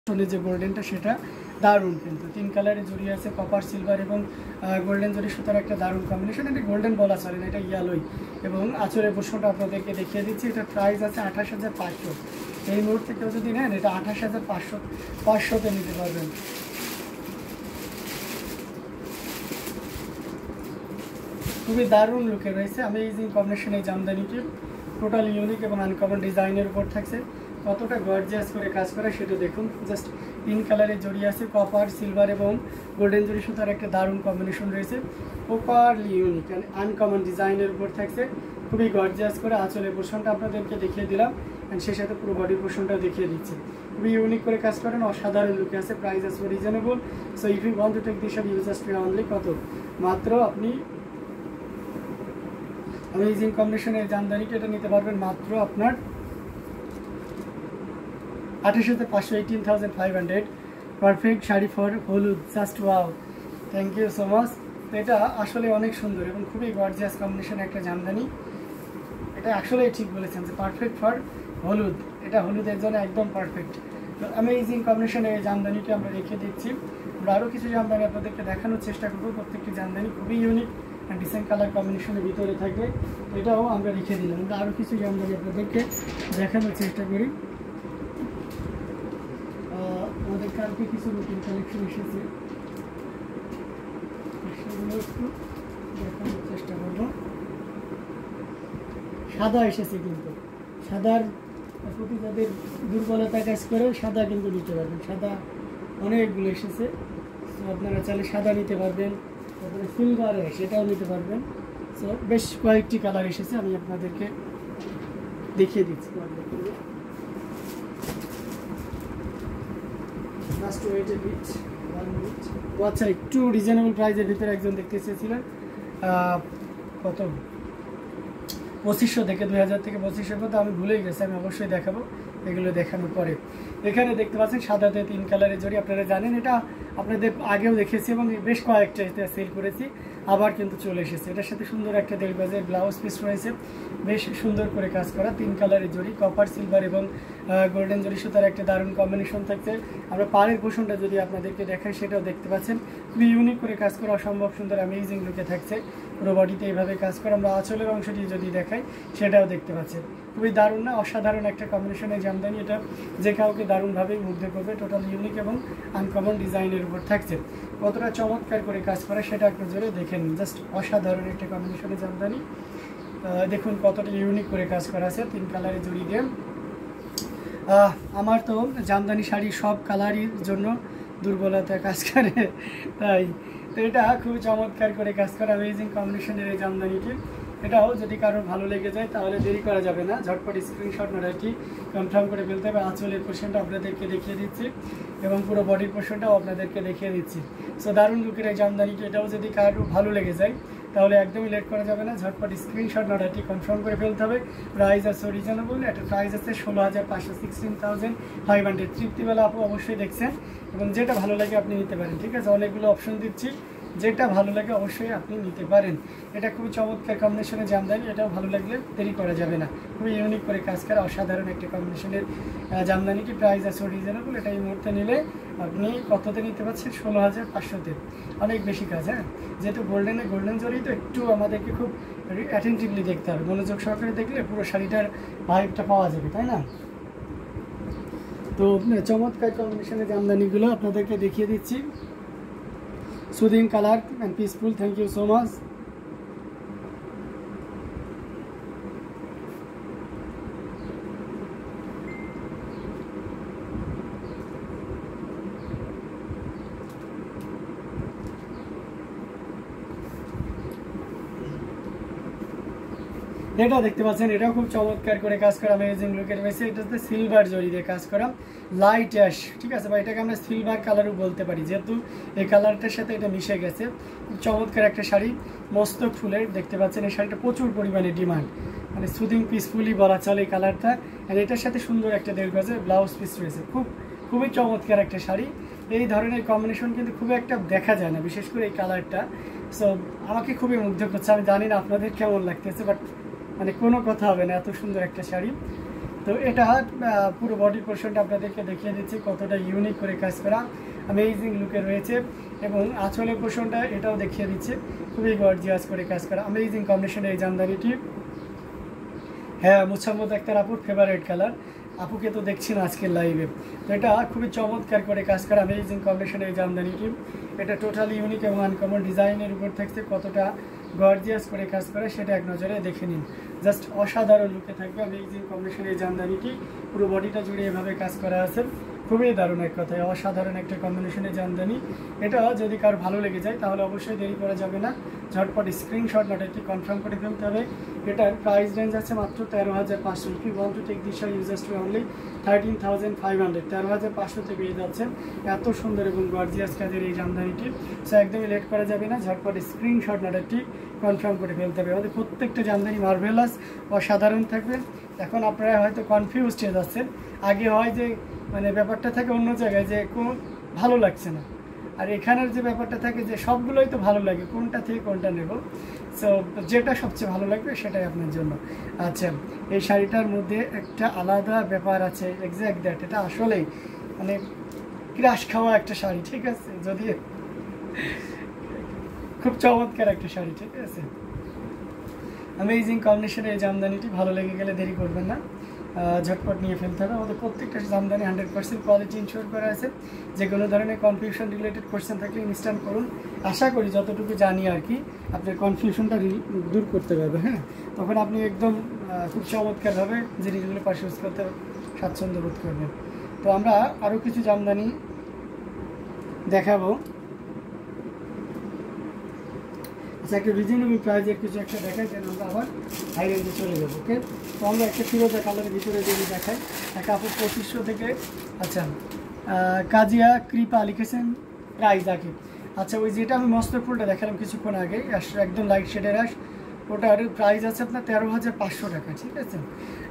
যে গোল্ডেনটা সেটা দারুণ, কিন্তু 3 কালারে জড়ি আছে, কপার সিলভার এবং গোল্ডেন জড়ি সুতার একটা দারুণ কম্বিনেশন। এটা গোল্ডেন বলা চলে না, এটা ইয়েলোই। এবং আঁচলের পোর্শনটা আপনাদেরকে দেখিয়ে দিচ্ছি। এটা প্রাইস আছে 28,500। এই মুহূর্তে কেউ যদি নেন এটা 28,500 নিতে পারবেন। খুবই দারুণ লুকে রয়েছে অ্যামেজিং কম্বিনেশন। এই জামদানিটি টোটাল ইউনিক এবং আনকমন ডিজাইনের উপর থাকছে। কতটা গর্জিয়াস করে কাজ করা সেটা দেখুন। জাস্ট 3 কালারে জড়িয়ে আছে, কপার সিলভার এবং গোল্ডেন জড়ি সুতার একটা দারুণ কম্বিনেশন রয়েছে। প্রপারলি ইউনিক অ্যান্ড আনকমন ডিজাইনের উপর থাকছে, খুবই গর্জিয়াস করে। আঁচলের পোর্শনটা আপনাদেরকে দেখিয়ে দিলাম অ্যান্ড সেই সাথে পুরো বডি পোর্শনটাও দেখিয়ে দিচ্ছি। খুবই ইউনিক করে কাজ করেন, অসাধারণ লুকে আছে। প্রাইস আছে reasonable. So if you want to take this use just only কত মাত্র আপনি অ্যামেজিং কম্বিনেশনের জামদানিটা এটা নিতে পারবেন মাত্র আপনার 28,500, 18,500। Perfect sari for holud, just wow, thank you so much. এটা আসলে অনেক সুন্দর এবং খুবই গর্জিয়াস কম্বিনেশনের একটা জামদানি। এটা আসলে ঠিক বলেছেন যে পারফেক্ট ফর হলুদ, এটা হলুদের জন্য একদম পারফেক্ট। তো অ্যামেজিং কম্বিনেশনের এই জামদানিটা আমরা রেখে দিচ্ছি। আমরা আরও কিছু জামদানি আপনাদেরকে দেখানোর চেষ্টা করবো। প্রত্যেকটি জামদানি খুবই ইউনিক অ্যান্ড ডিসেন্ট কালার কম্বিনেশনের ভিতরে থাকবে, এটাও আমরা রেখে দিলাম। আমরা আরও কিছু জামদানি আপনাদেরকে দেখানোর চেষ্টা করি। আমাদের কালকে কিছু নতুন কালেকশন এসেছে, সেগুলো একটু দেখানোর চেষ্টা করবো। সাদা এসেছে, কিন্তু সাদার প্রতি যাদের দুর্বলতা কাজ করে সাদা কিন্তু নিতে পারবেন। সাদা অনেকগুলো এসেছে, তো আপনারা চাইলে সাদা নিতে পারবেন। তারপরে সিলভারে সেটাও নিতে পারবেন। সো বেশ কয়েকটি কালার এসেছে, আমি আপনাদেরকে দেখিয়ে দিচ্ছি। Last wait a bit, 1 minute. ও আচ্ছা, একটু রিজনেবল প্রাইসের ভিতরে একজন দেখতে চেয়েছিলেন, কত 2500 থেকে 2000 থেকে 2500 মতো, আমি ভুলেই গেছি, আমি অবশ্যই দেখাবো এগুলো দেখানোর পরে। এখানে দেখতে পাচ্ছেন সাদাতে 3 কালারের জড়ি। আপনারা জানেন এটা আপনাদের আগেও দেখেছি এবং বেশ কয়েকটা এটা সেল করেছি, আবার কিন্তু চলে এসেছে। এটার সাথে সুন্দর একটা 1.5 গজের ব্লাউজ পিস রয়েছে, বেশ সুন্দর করে কাজ করা। 3 কালারের জড়ি, কপার সিলভার এবং গোল্ডেন জড়ি সুতার একটা দারুণ কম্বিনেশন থাকছে। আমরা পাড়ের পোর্শনটা যদি আপনাদেরকে দেখাই সেটাও দেখতে পাচ্ছেন, খুবই ইউনিক করে কাজ করা, অসম্ভব সুন্দর অ্যামেজিং লুকে থাকছে। পুরো বডিতে এইভাবে কাজ করা। আমরা আঁচলের অংশটি যদি দেখাই সেটাও দেখতে পাচ্ছেন, খুবই দারুণ না, অসাধারণ একটা কম্বিনেশনের জামদানি। এটা যে কাউকে দারুণভাবেই মুগ্ধ করবে। টোটাল ইউনিক এবং আনকমন ডিজাইনের উপর থাকছে। কতটা চমৎকার করে কাজ করা সেটা একটু জোরে দেখে নিন। জাস্ট অসাধারণ একটা কম্বিনেশনের জামদানি। দেখুন কতটা ইউনিক করে কাজ করা আছে 3 কালারে জড়ি দিয়ে। আমার তো জামদানি শাড়ি সব কালারের জন্য দুর্বলতা কাজ করে, তাই তো এটা খুব চমৎকার করে কাজ করা অ্যামেজিং কম্বিনেশনের এই জামদানিটি। এটাও যদি কারোর ভালো লেগে যায় তাহলে দেরি করা যাবে না, ঝটপট স্ক্রিনশট নোটাটি কনফার্ম করে ফেলতে হবে। আঁচলের পোর্শনটা আপনাদেরকে দেখিয়ে দিচ্ছি এবং পুরো বডির পোর্শনটাও আপনাদেরকে দেখিয়ে দিচ্ছি। সো দারুণ লুকের এই জামদানিটি, এটাও যদি কারোর ভালো লেগে যায় তাহলে একদমই লেট করা যাবে না, ঝটপট স্ক্রিনশট নোটাটি কনফার্ম করে ফেলতে হবে। প্রাইস আছে রিজনেবল, একটা প্রাইস আছে 16,500, 16,500। তৃপ্তিবেলা আপু অবশ্যই দেখছেন এবং যেটা ভালো লাগে আপনি নিতে পারেন, ঠিক আছে? অনেকগুলো অপশন দিচ্ছি, যেটা ভালো লাগে অবশ্যই আপনি নিতে পারেন। এটা খুবই চমৎকার কম্বিনেশনের জামদানি, এটাও ভালো লাগলে দেরি করা যাবে না। খুবই ইউনিক করে কাজ করা অসাধারণ একটা কম্বিনেশনের জামদানিটি। প্রাইস আছে রিজনেবল। এটা এই মুহূর্তে নিলে আপনি কততে নিতে পারছেন? 16,500-তে। অনেক বেশি কাজ, হ্যাঁ, যেহেতু গোল্ডেন জড়ি তো একটু আমাদেরকে খুব অ্যাটেন্টিভলি দেখতে হবে, মনোযোগ সহকারে দেখলে পুরো শাড়িটার ভাইবটা পাওয়া যাবে, তাই না? তো চমৎকার কম্বিনেশনের জামদানিগুলো আপনাদেরকে দেখিয়ে দিচ্ছি। Soothing colour and peaceful, thank you so much. এটা দেখতে পাচ্ছেন, এটাও খুব চমৎকার করে কাজ করা অ্যামেজিং লুকের রয়েছে। এটাতে সিলভার জড়ি দিয়ে কাজ করা, লাইট অ্যাশ, ঠিক আছে, বা এটাকে আমরা সিলভার কালারও বলতে পারি, যেহেতু এই কালারটার সাথে এটা মিশে গেছে। খুব চমৎকার একটা শাড়ি, মস্তক ফুলের। দেখতে পাচ্ছেন এই শাড়িটা প্রচুর পরিমাণে ডিমান্ড, মানে সুদিং পিসফুলি বলা চলে এই কালারটা। আর এটার সাথে সুন্দর একটা 1.5 গজের ব্লাউজ পিস রয়েছে। খুবই চমৎকার একটা শাড়ি। এই ধরনের কম্বিনেশন কিন্তু খুব একটা দেখা যায় না, বিশেষ করে এই কালারটা। সো আমাকে খুবই মুগ্ধ করছে। আমি জানি না আপনাদের কেমন লাগতেছে, বাট মানে কোনো কথা হবে না, এত সুন্দর একটা শাড়ি। তো এটা পুরো বডি পোর্শনটা আপনাদেরকে দেখিয়ে দিচ্ছি কতটা ইউনিক করে কাজ করা, অ্যামেজিং লুকে রয়েছে। এবং আঁচলের পোর্শনটা এটাও দেখিয়ে দিচ্ছে, খুবই গর্জিয়াস করে কাজ করা, অ্যামেজিং কম্বিনেশন এই জামদানিটি। হ্যাঁ, মুসাম্মদ আক্তার আপুর ফেভারিট কালার, আপুকে তো দেখছি না আজকের লাইভে। তো এটা খুবই চমৎকার করে কাজ করা, অ্যামেজিং কম্বিনেশন এই জামদানিটি। এটা টোটালি ইউনিক এবং আনকমন ডিজাইনের উপর থাকছে, কতটা গর্জিয়াস করে কাজ করে সেটা এক নজরে দেখে নিন। জাস্ট অসাধারণ লুকে থাকবে অ্যামেজিং কম্বিনেশন এই জামদানিটি। পুরো বডিটা জুড়ে এভাবে কাজ করা আছে, খুবই দারুণ এক কথায় অসাধারণ একটা কম্বিনেশনের জামদানি। এটা যদি কারো ভালো লেগে যায় তাহলে অবশ্যই দেরি করা যাবে না, ঝটপট স্ক্রিনশট নোটটি কনফার্ম করে ফেলতে হবে। এটার প্রাইস রেঞ্জ আছে মাত্র 13,500। If you want to take this users to only 13,500, 13,500 পেয়ে যাচ্ছেন এত সুন্দর এবং গর্জিয়াস কাজের এই জামদানিটি। সো একদমই লেট করা যাবে না, ঝটপট স্ক্রিনশট নোটটি কনফার্ম করে ফেলতে হবে। আমাদের প্রত্যেকটা জামদানি মার্ভেলাস অসাধারণ থাকবে। এখন আপনারা হয়তো কনফিউজড হয়ে যাচ্ছেন, আগে হয় যে মানে ব্যাপারটা থাকে অন্য জায়গায় যে কোন ভালো লাগছে না, আর এখানের যে ব্যাপারটা থাকে যে সবগুলোই তো ভালো লাগে, কোনটা থেকে কোনটা নেব। সো যেটা সবচেয়ে ভালো লাগবে সেটাই আপনার জন্য। আচ্ছা, এই শাড়িটার মধ্যে একটা আলাদা ব্যাপার আছে, এক্স্যাক্ট দ্যাট, এটা আসলেই মানে ক্রাশ খাওয়া একটা শাড়ি, ঠিক আছে, যদি খুব চমৎকার একটা শাড়ি, ঠিক আছে। অ্যামেজিং কম্বিনেশনে এই জামদানিটি, ভালো লেগে গেলে দেরি করবেন না, ঝটপট নিয়ে ফেলতে হবে। আমাদের প্রত্যেকটা জামদানি 100% কোয়ালিটি ইনশিওর করা আছে। যে কোনো ধরনের কনফিউশন রিলেটেড কোয়েশ্চেন থাকলে ইনস্ট্যান্ট করুন, আশা করি যতটুকু জানি আর কি আপনার কনফিউশনটা দূর করতে পারবে। হ্যাঁ, তখন আপনি একদম খুব চমৎকারভাবে জিনিসগুলো পাশে ইউজ করতে স্বাচ্ছন্দ্য বোধ করবেন। তো আমরা আরও কিছু জামদানি দেখাবো। আচ্ছা, একটা রিজনেবল প্রাইজের কিছু একটা দেখাই, যেন আমরা আবার হাই রেঞ্জে চলে যাবো। ওকে, তো আমরা একটা ফিরোজা কালারের ভিতরে যদি দেখাই, একটা আপু 2500 থেকে। আচ্ছা, কাজিয়া কৃপা লিখেছেন প্রাইজ আগে। আচ্ছা, ওই যেটা আমি মস্ত ফুলটা দেখালাম কিছুক্ষণ আগে, একদম লাইট শেডের আস, ওটার প্রাইস আছে আপনার 13,500 টাকা, ঠিক আছে।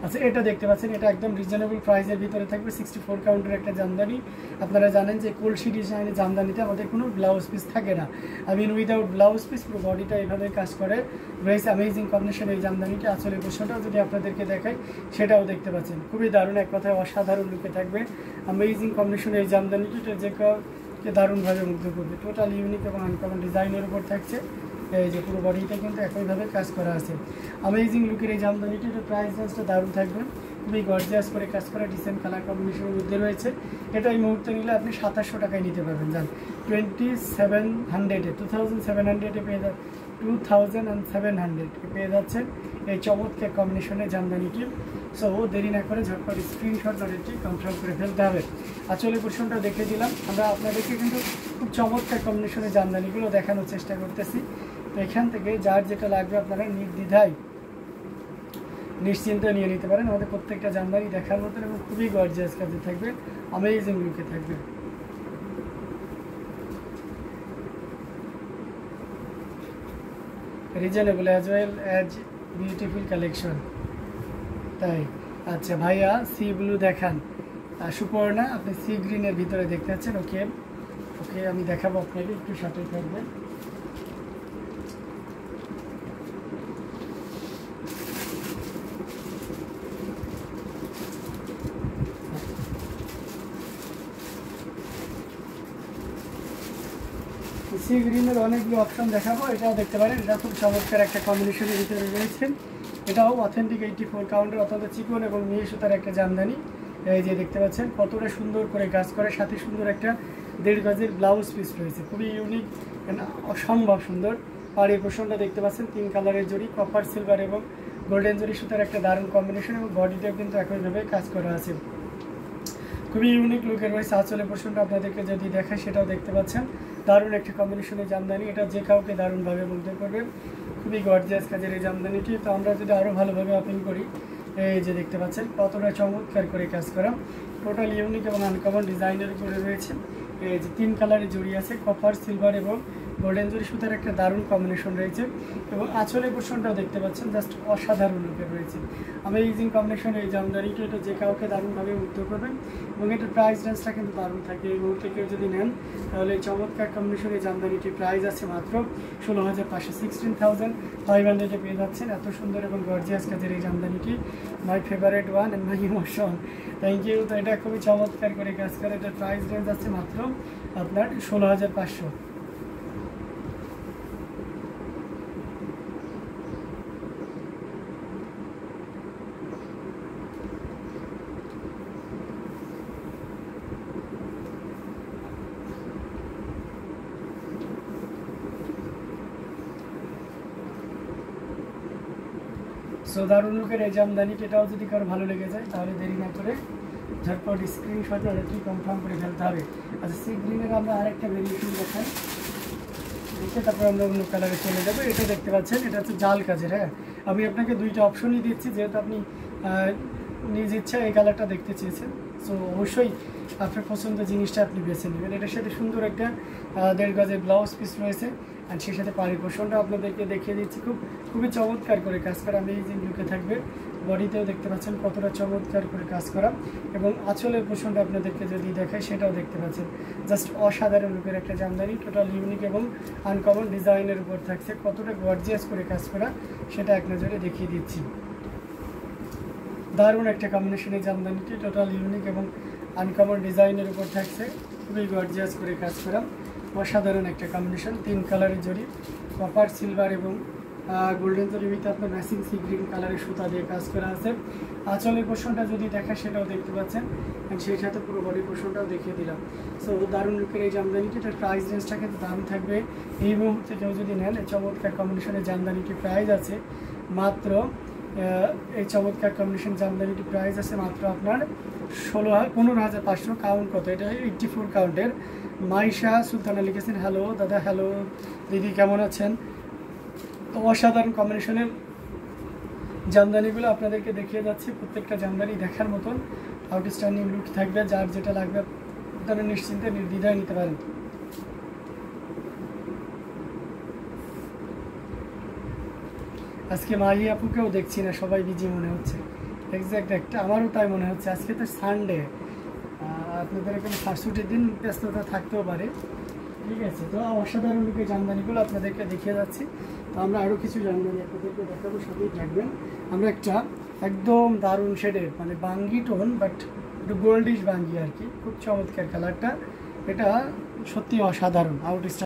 আচ্ছা, এটা দেখতে পাচ্ছেন, এটা একদম রিজনেবল প্রাইসের ভিতরে থাকবে, 64 কাউন্টের একটা জামদানি। আপনারা জানেন যে কলসি ডিজাইনের জামদানিতে আমাদের কোনো ব্লাউজ পিস থাকে না, উইদাউট ব্লাউজ পিস পুরো বডিটা এইভাবে কাজ করে রয়েছে। অ্যামেজিং কম্বিনেশন এই জামদানিটা। আসলে পোশাকটাও যদি আপনাদেরকে দেখাই সেটাও দেখতে পাচ্ছেন, খুবই দারুণ, এক কথায় অসাধারণ লুকে থাকবে অ্যামেজিং কম্বিনেশন এই জামদানিটা, যে কাউকে দারুণভাবে মুগ্ধ করবে। টোটাল ইউনিক এবং আনকমন ডিজাইনের উপর থাকছে। এই যে পুরো বডিটা কিন্তু একইভাবে কাজ করা আছে, অ্যামেজিং লুকের এই জামদানিটির প্রাইস রেঞ্জটা দারুণ থাকবে, খুবই গর্জিয়াস করে কাজ করা, ডিসেন্ট কালার কম্বিনেশনের মধ্যে রয়েছে। এটা এই মুহূর্তে নিলে আপনি 2700 টাকায় নিতে পারবেন। যান 2700-এ 2700-এ পেয়ে যাচ্ছেন, 2700-এ পেয়ে যাচ্ছেন এই চমৎকার কম্বিনেশনের জামদানিটি। সো দেরি না করে ঝটপট স্ক্রিনশট নোটটি কনফার্ম করে ফেলতে হবে। আসলে পোর্শনটা দেখে দিলাম, আমরা আপনাদেরকে কিন্তু খুব চমৎকার কম্বিনেশনের জামদানিগুলো দেখানোর চেষ্টা করতেছি। তো এখান থেকে যার যেটা লাগবে আপনারা নির্দ্বিধায় নিশ্চিন্তে নিয়ে নিতে পারেন। আমাদের প্রত্যেকটা জামদানি দেখার মতন এবং খুবই গর্জিয়াস কাজে থাকবে, অ্যামেজিং লুকে থাকবে। Reasonable as well as beautiful collection, তাই। আচ্ছা ভাইয়া, সি ব্লু দেখান। সুপর্ণা, আপনি সি গ্রিনের ভিতরে দেখতে পাচ্ছেন। ওকে ওকে, আমি দেখাবো আপনাকে, একটু সাথে থাকবেন। সি গ্রিনের অনেকগুলো অপশন দেখাবো, এটাও দেখতে পারেন, এটা খুব চমৎকার একটা কম্বিনেশনের ভিতরে রয়েছে। এটাও অথেন্টিক 84 কাউন্টার, অত্যন্ত চিকন এবং মিহি সুতার একটা জামদানি। এই যে দেখতে পাচ্ছেন কতটা সুন্দর করে কাজ করে, সাথে সুন্দর একটা 1.5 গজের ব্লাউজ পিস রয়েছে, খুবই ইউনিক, অসম্ভব সুন্দর। আর এই পোর্শনটা দেখতে পাচ্ছেন 3 কালারের জড়ি, কপার সিলভার এবং গোল্ডেন জড়ি সুতার একটা দারুণ কম্বিনেশন, এবং বডিটাও কিন্তু একইভাবে কাজ করা আছে, খুবই ইউনিক লুকের রয়েছে। আঁচলের পোর্শনটা আপনাদেরকে যদি দেখায় সেটাও দেখতে পাচ্ছেন, দারুণ একটা কম্বিনেশনের জামদানি। এটা যে কাউকে দারুণভাবে মুগ্ধ করবে, খুবই গর্জিয়াস কাজের এই জামদানিটি। তো আমরা যদি আরও ভালোভাবে ওপেন করি, এই যে দেখতে পাচ্ছেন কতটা চমৎকার করে কাজ করা, টোটাল ইউনিক এবং আনকমন ডিজাইনের উপরে রয়েছে। এই যে 3 কালারের জড়ি আছে, কপার সিলভার এবং গোল্ডেন জরি সুতার একটা দারুণ কম্বিনেশন রয়েছে এবং আঁচলের পোর্শনটাও দেখতে পাচ্ছেন জাস্ট অসাধারণ লুকের রয়েছে। অ্যামেজিং কম্বিনেশন এই জামদানিটা, এটা যে কাউকে দারুণভাবে মুগ্ধ করবেন এবং এটার প্রাইস রেঞ্জটা কিন্তু দারুণ থাকে। এই মুহূর্তে কেউ যদি নেন তাহলে এই চমৎকার কম্বিনেশন এই জামদানিটির প্রাইস আছে মাত্র 16,500, 16,500 পেয়ে যাচ্ছেন। এত সুন্দর এবং গর্জিয়াস কাজের এই জামদানিটি, my favourite one and my emotion, thank you. তো এটা খুবই চমৎকার করে কাজ করে, এটার প্রাইস রেঞ্জ আছে মাত্র আপনার 16,500। সো দারুণ লুকের এই জামদানিটি, এটাও যদি কারো ভালো লেগে যায় তাহলে দেরি না করে ঝটপট স্ক্রিনশট অর্ডারটি কনফার্ম করে ফেলতে হবে। আচ্ছা, সি গ্রিনের আমরা আরেকটা ভেরিয়েশন দেখাই, দেখে তারপর আমরা অন্য কালারে চলে যাবো। এটা দেখতে পাচ্ছেন, এটা হচ্ছে জাল কাজের। হ্যাঁ, আমি আপনাকে দুইটা অপশনই দিচ্ছি, যেহেতু আপনি নিজ ইচ্ছা এই কালারটা দেখতে চেয়েছেন। সো অবশ্যই আপনার পছন্দ জিনিসটা আপনি বেছে নেবেন। এটার সাথে সুন্দর একটা 1.5 গজের ব্লাউজ পিস রয়েছে, আর সেই সাথে পাড়ি পোর্শনটা আপনাদেরকে দেখিয়ে দিচ্ছি। খুবই চমৎকার করে কাজ করা, অ্যামেজিং লুকে থাকবে। বডিতেও দেখতে পাচ্ছেন কতটা চমৎকার করে কাজ করা, এবং আঁচলের পোর্শনটা আপনাদেরকে যদি দেখায় সেটাও দেখতে পাচ্ছেন জাস্ট অসাধারণ লুকের একটা জামদানি, টোটাল ইউনিক এবং আনকমন ডিজাইনের উপর থাকছে। কতটা গর্জিয়াস করে কাজ করা সেটা এক নজরে দেখিয়ে দিচ্ছি। দারুণ একটা কম্বিনেশনের জামদানিটি, টোটাল ইউনিক এবং আনকমন ডিজাইনের উপর থাকছে, খুবই গর্জিয়াস করে কাজ করা, অসাধারণ একটা কম্বিনেশন। 3 কালারের জরি, কপার, সিলভার এবং গোল্ডেন জরির ভিতরে আপনার ম্যাচিং সি গ্রিন কালারের সুতা দিয়ে কাজ করা আছে। আঁচলের পোর্শনটা যদি দেখা সেটাও দেখতে পাচ্ছেন, অ্যান্ড সেই সাথে পুরো বডি পোর্শনটাও দেখিয়ে দিলাম। সো দারুণ লুকের এই জামদানিটির প্রাইস রেঞ্জটা কিন্তু দারুণ থাকবে। এই মুহূর্তে কেউ যদি নেন এই চমৎকার কম্বিনেশনের জামদানিটির প্রাইস আছে মাত্র, এই চমৎকার কম্বিনেশন জামদানিটির প্রাইস আছে মাত্র আপনার 15,500। কাউন্ট কত? এটা 84 কাউন্টের। মাইশা সুলতানা লিখেছেন, হ্যালো দাদা, হ্যালো দিদি, কেমন আছেন? তো অসাধারণ কম্বিনেশনের জামদানিগুলো আপনাদেরকে দেখিয়ে যাচ্ছি। প্রত্যেকটা জামদানি দেখার মতন আউটস্ট্যান্ডিং লুক থাকবে। যার যেটা লাগবে আপনারা নিশ্চিন্তে নির্দ্বিধায় নিতে পারেন। আজকে মাহি আপুকেও দেখছি না, সবাই বিজি মনে হচ্ছে। এক্স্যাক্ট একটা আমারও তাই মনে হচ্ছে। আজকে তো সানডে, আপনাদের এখানে ছুটির দিন, ব্যস্ততা থাকতেও পারে। ঠিক আছে, তো অসাধারণ লুকের জামদানিগুলো আপনাদেরকে দেখিয়ে যাচ্ছি। তো আমরা আরও কিছু জামদানি আপনাদেরকে দেখাবো, সাথেই থাকবেন। আমরা একটা একদম দারুণ শেডের, মানে বাঙ্গি টোন, বাট একটু গোল্ডিশ বাঙ্গি আর কি, খুব চমৎকার কালারটা। এটা সত্যি অসাধারণ, আউট